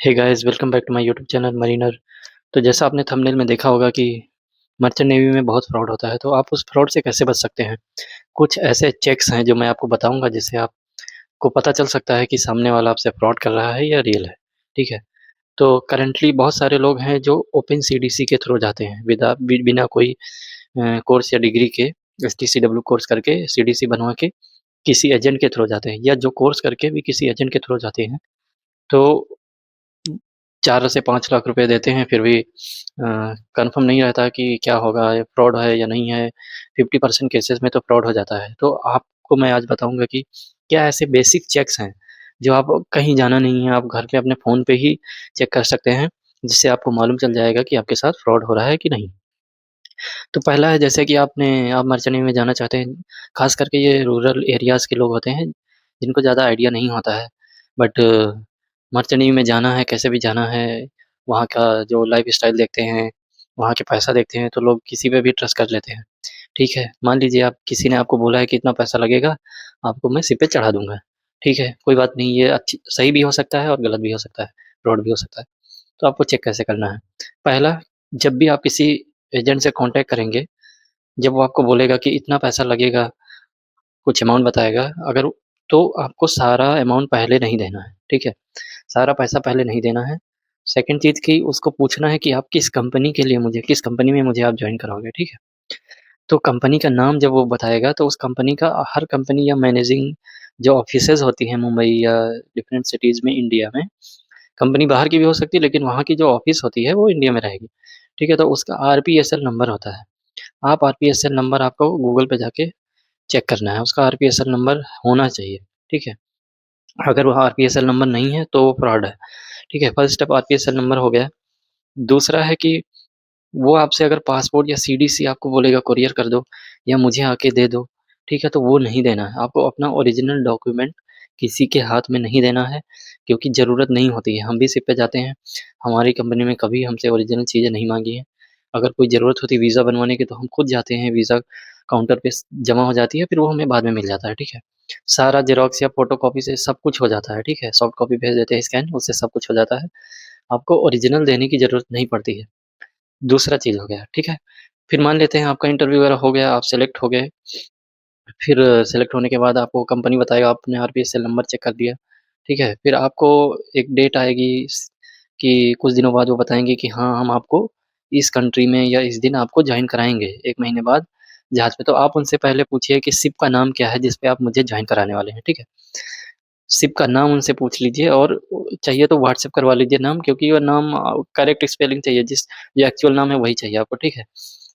Hey guys welcome back to my YouTube channel Mariner. तो जैसा आपने थंबनेल में देखा होगा कि मर्चेंट नेवी में बहुत फ्रॉड होता है, तो आप उस फ्रॉड से कैसे बच सकते हैं? कुछ ऐसे चेक्स हैं जो मैं आपको बताऊँगा जिससे आपको पता चल सकता है कि सामने वाला आपसे फ्रॉड कर रहा है या रियल है, ठीक है? तो करंटली बहुत सारे लोग हैं जो ओपन सीडीसी के थ्रू जाते हैं बिना कोई कोर्स या डिग्री के एसटीसीडब्ल्यू कोर्स करके सीडीसी बनवा के किसी एजेंट के थ्रू जाते हैं या जो कोर्स करके भी किसी एजेंट के थ्रू जाते हैं। तो 4 से 5 लाख रुपए देते हैं फिर भी कन्फर्म नहीं रहता कि क्या होगा, ये फ्रॉड है या नहीं है। 50% केसेज़ में तो फ्रॉड हो जाता है। तो आपको मैं आज बताऊँगा कि क्या ऐसे बेसिक चेक्स हैं, जो आप कहीं जाना नहीं है, आप घर पे अपने फ़ोन पे ही चेक कर सकते हैं, जिससे आपको मालूम चल जाएगा कि आपके साथ फ्रॉड हो रहा है कि नहीं। तो पहला है जैसे कि आप मर्चेंट नेवी में जाना चाहते हैं, ख़ास करके ये रूरल एरियाज़ के लोग होते हैं, जिनको ज़्यादा आइडिया नहीं होता है। बट मर्चेंट नेवी में जाना है, कैसे भी जाना है, वहाँ का जो लाइफ़स्टाइल देखते हैं, वहाँ के पैसा देखते हैं, तो लोग किसी पे भी ट्रस्ट कर लेते हैं। ठीक है, मान लीजिए आप किसी ने आपको बोला है कि इतना पैसा लगेगा, आपको मैं सिर पे चढ़ा दूँगा। ठीक है, कोई बात नहीं, ये सही भी हो सकता है और गलत भी हो सकता है, फ्रॉड भी हो सकता है। तो आपको चेक कैसे करना है? पहला, जब भी आप किसी एजेंट से कॉन्टैक्ट करेंगे, जब वो आपको बोलेगा कि इतना पैसा लगेगा, कुछ अमाउंट बताएगा, अगर तो आपको सारा अमाउंट पहले नहीं देना है, ठीक है? सारा पैसा पहले नहीं देना है। सेकंड चीज़ कि उसको पूछना है कि आप किस कंपनी में मुझे आप जॉइन कराओगे, ठीक है? तो कंपनी का नाम जब वो बताएगा, तो उस कंपनी का हर कंपनी या मैनेजिंग जो ऑफ़िसेज़ होती हैं मुंबई या डिफरेंट सिटीज़ में इंडिया में, कंपनी बाहर की भी हो सकती है, लेकिन वहाँ की जो ऑफ़िस होती है, वो इंडिया में रहेगी, ठीक है? तो उसका आरपीएसएल नंबर होता है। आप आरपीएसएल नंबर आपको गूगल पे जाके चेक करना है, उसका आरपीएसएल नंबर होना चाहिए, ठीक है? अगर वो आरपीएसएल नंबर नहीं है, तो वो फ्रॉड है, ठीक है? फर्स्ट स्टेप आरपीएसएल नंबर हो गया। दूसरा है कि वो आपसे अगर पासपोर्ट या सीडीसी आपको बोलेगा कोरियर कर दो या मुझे आके दे दो, ठीक है? तो वो नहीं देना है। आपको अपना ओरिजिनल डॉक्यूमेंट किसी के हाथ में नहीं देना है, क्योंकि ज़रूरत नहीं होती है। हम भी शिप पे जाते हैं, हमारी कंपनी में कभी हमसे ओरिजिनल चीज़ें नहीं माँगी हैं। अगर कोई ज़रूरत होती है वीज़ा बनवाने की तो हम खुद जाते हैं, वीज़ा काउंटर पे जमा हो जाती है, फिर वो हमें बाद में मिल जाता है, ठीक है? सारा ज़ेरॉक्स या फ़ोटोकॉपी से सब कुछ हो जाता है, ठीक है? सॉफ्ट कॉपी भेज देते हैं स्कैन, उससे सब कुछ हो जाता है। आपको ओरिजिनल देने की ज़रूरत नहीं पड़ती है। दूसरा चीज़ हो गया, ठीक है? फिर मान लेते हैं आपका इंटरव्यू वगैरह हो गया, आप सेलेक्ट हो गए, फिर सेलेक्ट होने के बाद आपको कंपनी बताएगा आपने आरपीएसएल नंबर चेक कर दिया, ठीक है? फिर आपको एक डेट आएगी कि कुछ दिनों बाद वो बताएँगे कि हाँ, हम आपको इस कंट्री में या इस दिन आपको जॉइन कराएँगे, 1 महीने बाद जहाज़ पे। तो आप उनसे पहले पूछिए कि शिप का नाम क्या है जिस पे आप मुझे जॉइन कराने वाले हैं, ठीक है? शिप का नाम उनसे पूछ लीजिए और चाहिए तो व्हाट्सएप करवा लीजिए नाम, क्योंकि वो नाम करेक्ट स्पेलिंग चाहिए, जो एक्चुअल नाम है वही चाहिए आपको, ठीक है?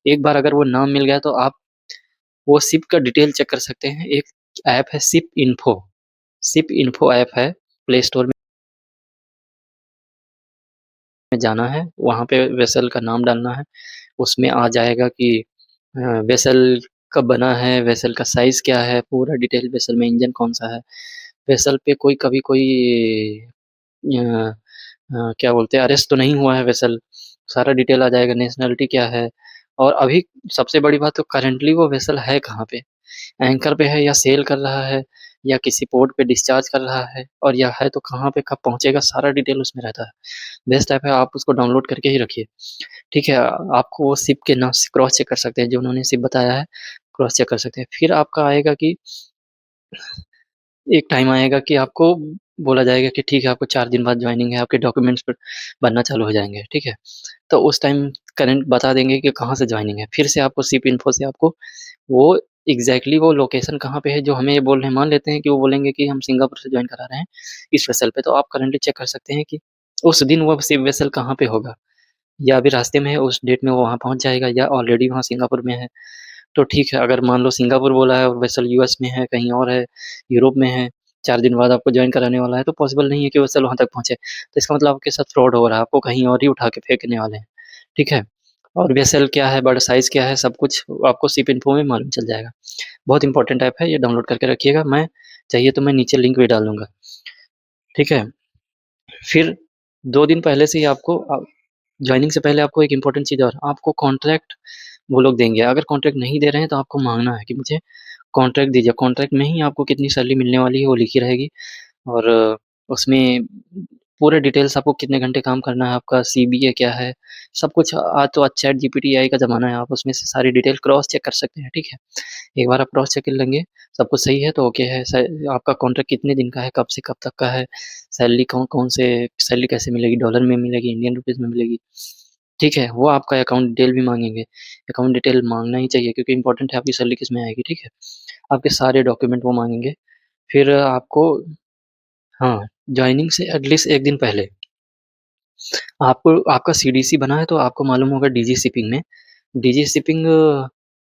एक बार अगर वो नाम मिल गया तो आप वो शिप का डिटेल चेक कर सकते हैं। एक ऐप है शिप इन्फो ऐप है, प्ले स्टोर में जाना है, वहाँ पे वेसल का नाम डालना है, उसमें आ जाएगा कि वेसल कब बना है, वेसल का साइज़ क्या है, पूरा डिटेल, वेसल में इंजन कौन-सा है, वेसल पे कोई अ क्या बोलते हैं, अरेस्ट तो नहीं हुआ है वेसल, सारा डिटेल आ जाएगा, नेशनैलिटी क्या है और अभी सबसे बड़ी बात तो करंटली वो वेसल है कहाँ पे? एंकर पे है या सेल कर रहा है या किसी पोर्ट पे डिस्चार्ज कर रहा है और या है तो कहाँ पे कब पहुँचेगा, सारा डिटेल उसमें रहता है। बेस्ट ऐप है, आप उसको डाउनलोड करके ही रखिए, ठीक है? आपको वो शिप के नाम से क्रॉस चेक कर सकते हैं, जो उन्होंने शिप बताया है, क्रॉस चेक कर सकते हैं। फिर आपका आएगा कि एक टाइम आएगा कि आपको बोला जाएगा कि ठीक है, आपको 4 दिन बाद जॉइनिंग है, आपके डॉक्यूमेंट्स ब बनना चालू हो जाएँगे, ठीक है? तो उस टाइम करंट बता देंगे कि कहाँ से जॉइनिंग है। फिर से आपको शिप इन्फो से आपको वो एग्ज़ैक्टली वो लोकेशन कहाँ पे है जो हमें ये बोल रहे हैं, मान लेते हैं कि वो बोलेंगे कि हम सिंगापुर से जॉइन करा रहे हैं इस वेसल पे, तो आप करंटली चेक कर सकते हैं कि उस दिन वो शिप वेसल कहाँ पे होगा, या अभी रास्ते में है, उस डेट में वो वहाँ पहुँच जाएगा या ऑलरेडी वहाँ सिंगापुर में है। तो ठीक है, अगर मान लो सिंगापुर बोला है और वेसल यूएस में है, कहीं और है, यूरोप में है, 4 दिन बाद आपको जॉइन कराने वाला है, तो पॉसिबल नहीं है कि वेसल वहाँ तक पहुँचे। तो इसका मतलब आपके साथ फ्रॉड हो रहा है, आपको कहीं और ही उठा के फेंकने वाले हैं, ठीक है? और वेसल क्या है, बर्ड साइज़ क्या है, सब कुछ आपको शिप इन्फो में मालूम चल जाएगा। बहुत इंपॉर्टेंट ऐप है, ये डाउनलोड करके रखिएगा, मैं चाहिए तो मैं नीचे लिंक भी डाल दूँगा, ठीक है? फिर 2 दिन पहले से ही आपको जॉइनिंग से पहले आपको एक इम्पोर्टेंट चीज़ और, आपको कॉन्ट्रैक्ट वो लोग देंगे। अगर कॉन्ट्रैक्ट नहीं दे रहे हैं तो आपको माँगना है कि मुझे कॉन्ट्रैक्ट दीजिए। कॉन्ट्रैक्ट में ही आपको कितनी सैलरी मिलने वाली है वो लिखी रहेगी और उसमें पूरे डिटेल्स आपको कितने घंटे काम करना है, आपका सीबीए क्या है, सब कुछ आज तो चैट जीपीटी एआई का ज़माना है, आप उसमें से सारी डिटेल क्रॉस चेक कर सकते हैं, ठीक है? एक बार आप क्रॉस चेक कर लेंगे, सब कुछ सही है तो ओके है, आपका कॉन्ट्रैक्ट कितने दिन का है, कब से कब तक का है, सैलरी कौन-कौन से सैलरी कैसे मिलेगी, डॉलर में मिलेगी, इंडियन रुपीज़ में मिलेगी, ठीक है? वो आपका अकाउंट डिटेल भी माँगेंगे, अकाउंट डिटेल माँगना ही चाहिए क्योंकि इम्पोर्टेंट है आपकी सैलरी किसमें आएगी, ठीक है? आपके सारे डॉक्यूमेंट वो माँगेंगे, फिर आपको हाँ, जॉइनिंग से एटलीस्ट 1 दिन पहले आपको आपका सीडीसी बना है तो आपको मालूम होगा डीजी शिपिंग में, डीजी शिपिंग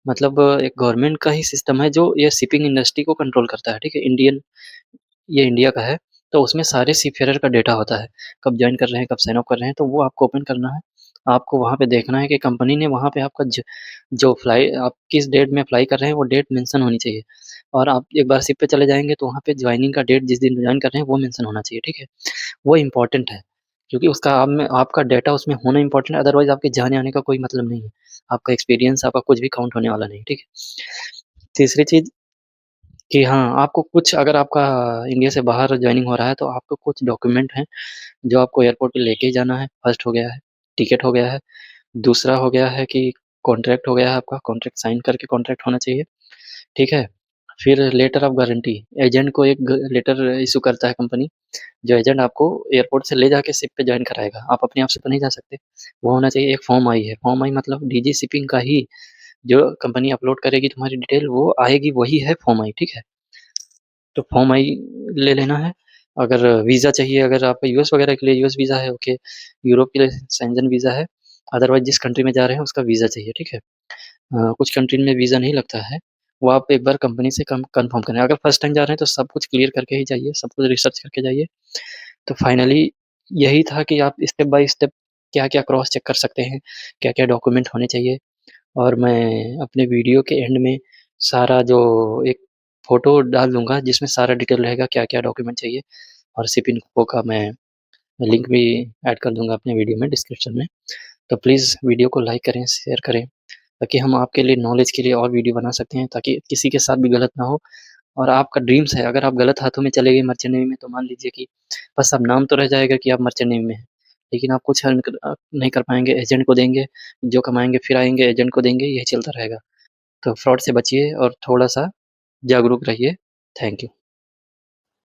मतलब एक गवर्नमेंट का ही सिस्टम है जो ये शिपिंग इंडस्ट्री को कंट्रोल करता है, ठीक है? ये इंडिया का है, तो उसमें सारे सीफ़ेयर का डेटा होता है, कब जॉइन कर रहे हैं, कब साइन अप कर रहे हैं, तो वो आपको ओपन करना है। आपको वहाँ पे देखना है कि कंपनी ने वहाँ पे आपका जो आप किस डेट में अप्लाई कर रहे हैं, वो डेट मेंशन होनी चाहिए और आप एक बार शिप पे चले जाएँगे तो वहाँ पे जॉइनिंग का डेट जिस दिन जॉइन कर रहे हैं, वो मेंशन होना चाहिए, ठीक है? वो इम्पोर्टेंट है, क्योंकि उसका आप में आपका डेटा उसमें होना इम्पोर्टेंट है, अदरवाइज़ आपके जाने-आने का कोई मतलब नहीं है। आपका एक्सपीरियंस, आपका कुछ भी काउंट होने वाला नहीं है, ठीक है? तीसरी चीज़ कि हाँ, आपको कुछ अगर आपका इंडिया से बाहर जॉइनिंग हो रहा है, तो आपको कुछ डॉक्यूमेंट हैं, जो आपको एयरपोर्ट पे लेके ही जाना है, फर्स्ट हो गया है, टिकट हो गया है, दूसरा हो गया है कि कॉन्ट्रैक्ट हो गया है आपका, कॉन्ट्रैक्ट साइन करके कॉन्ट्रैक्ट होना चाहिए, ठीक है? फिर लेटर ऑफ गारंटी, एजेंट को एक लेटर इश्यू करता है कंपनी, जो एजेंट आपको एयरपोर्ट से ले जाके शिप पे जॉइन कराएगा, आप अपने आप से तो नहीं जा सकते। वो होना चाहिए, एक फॉर्म आई है, फॉर्म आई मतलब डीजी शिपिंग का ही जो कंपनी अपलोड करेगी तुम्हारी डिटेल वो आएगी वही है फॉर्म आई, ठीक है? तो फॉर्म आई ले लेना है। अगर वीज़ा चाहिए, अगर आपका यूएस वगैरह के लिए यूएस वीज़ा है ओके, यूरोप के लिए शेंजन वीज़ा है, अदरवाइज़ जिस कंट्री में जा रहे हैं उसका वीज़ा चाहिए, ठीक है? कुछ कंट्री में वीज़ा नहीं लगता है, वो आप एक बार कंपनी से कन्फर्म करें। अगर फर्स्ट टाइम जा रहे हैं तो सब कुछ क्लियर करके ही जाइए, सब कुछ रिसर्च करके जाइए। तो फाइनली यही था कि आप स्टेप बाय स्टेप क्या-क्या क्रॉस चेक कर सकते हैं, क्या-क्या डॉक्यूमेंट होने चाहिए और मैं अपने वीडियो के एंड में सारा जो एक फ़ोटो डाल दूँगा जिसमें सारा डिटेल रहेगा क्या-क्या डॉक्यूमेंट चाहिए और शिपिंग इन्फो का मैं लिंक भी ऐड कर दूँगा अपने वीडियो में डिस्क्रिप्शन में। तो प्लीज़ वीडियो को लाइक करें, शेयर करें ताकि हम आपके लिए नॉलेज के लिए और वीडियो बना सकते हैं ताकि किसी के साथ भी गलत ना हो और आपका ड्रीम्स है अगर आप गलत हाथों में चले गए मर्चेंट नेवी में तो मान लीजिए कि बस अब नाम तो रह जाएगा कि आप मर्चेंट नेवी में हैं, लेकिन आप कुछ अर्न नहीं कर पाएँगे, एजेंट को देंगे, जो कमाएँगे फिर आएँगे एजेंट को देंगे, यही चलता रहेगा। तो फ्रॉड से बचिए और थोड़ा-सा जागरूक रहिए। Thank you.